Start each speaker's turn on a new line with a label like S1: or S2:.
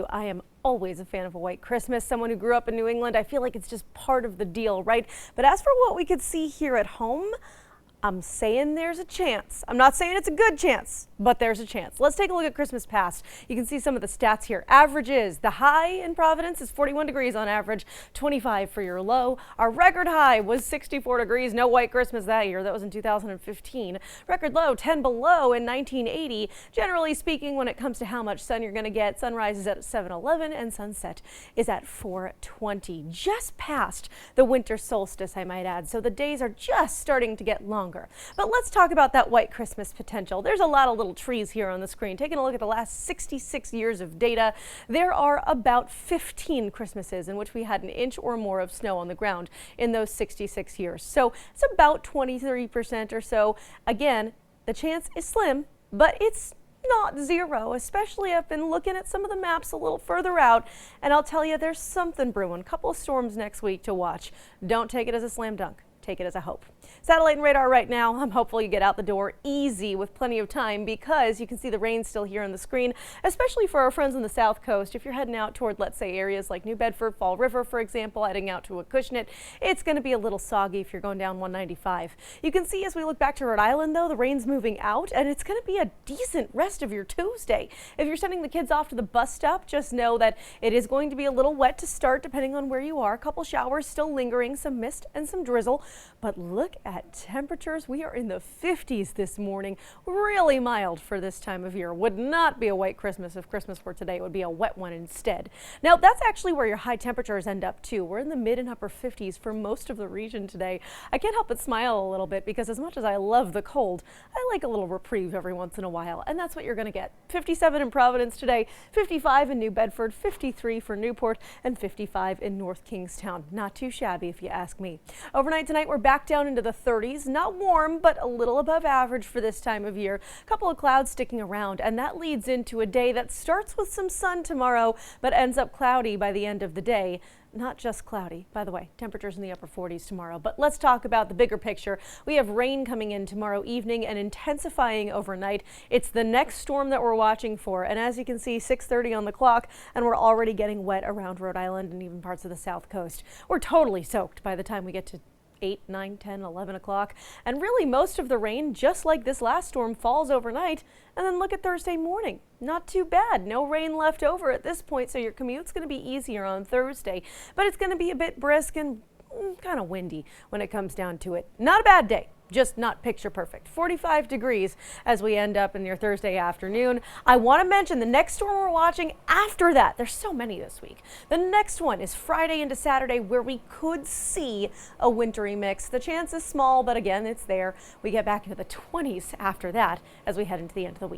S1: I am always a fan of a white Christmas. Someone who grew up in New England, I feel like it's just part of the deal, right? But as for what we could see here at home, I'm saying there's a chance. I'm not saying it's a good chance, but there's a chance. Let's take a look at Christmas past. You can see some of the stats here. Averages, the high in Providence is 41 degrees on average, 25 for your low. Our record high was 64 degrees. No white Christmas that year. That was in 2015. Record low, 10 below in 1980. Generally speaking, when it comes to how much sun you're going to get, sunrise is at 7:11 and sunset is at 4:20. Just past the winter solstice, I might add. So the days are just starting to get longer. But let's talk about that white Christmas potential. There's a lot of little trees here on the screen. Taking a look at the last 66 years of data, there are about 15 Christmases in which we had an inch or more of snow on the ground in those 66 years. So it's about 23% or so. Again, the chance is slim, but it's not zero, especially I've been looking at some of the maps a little further out, and I'll tell you there's something brewing. A couple of storms next week to watch. Don't take it as a slam dunk. Take it as a hope. Satellite and radar right now. I'm hopeful you get out the door easy with plenty of time because you can see the rain still here on the screen, especially for our friends on the south coast. If you're heading out toward, let's say, areas like New Bedford, Fall River, for example, heading out to Acushnet, it's going to be a little soggy if you're going down 195. You can see as we look back to Rhode Island, though, the rain's moving out and it's going to be a decent rest of your Tuesday. If you're sending the kids off to the bus stop, just know that it is going to be a little wet to start depending on where you are. A couple showers still lingering, some mist and some drizzle. But look at temperatures. We are in the 50s this morning. Really mild for this time of year. Would not be a white Christmas if Christmas were today. It would be a wet one instead. Now, that's actually where your high temperatures end up too. We're in the mid and upper 50s for most of the region today. I can't help but smile a little bit because as much as I love the cold, I like a little reprieve every once in a while. And that's what you're going to get. 57 in Providence today, 55 in New Bedford, 53 for Newport, and 55 in North Kingstown. Not too shabby if you ask me. Overnight tonight, we're back down into the 30s. Not warm, but a little above average for this time of year. A couple of clouds sticking around, and that leads into a day that starts with some sun tomorrow, but ends up cloudy by the end of the day. Not just cloudy, by the way, temperatures in the upper 40s tomorrow. But let's talk about the bigger picture. We have rain coming in tomorrow evening and intensifying overnight. It's the next storm that we're watching for. And as you can see, 6:30 on the clock, and we're already getting wet around Rhode Island and even parts of the south coast. We're totally soaked by the time we get to 8, 9, 10, 11 o'clock. And really most of the rain, just like this last storm, falls overnight. And then look at Thursday morning. Not too bad. No rain left over at this point, so your commute's going to be easier on Thursday. But it's going to be a bit brisk and kind of windy when it comes down to it. Not a bad day. Just not picture perfect. 45 degrees as we end up in your Thursday afternoon. I want to mention the next storm we're watching after that. There's so many this week. The next one is Friday into Saturday where we could see a wintry mix. The chance is small, but again, it's there. We get back into the 20s after that as we head into the end of the week.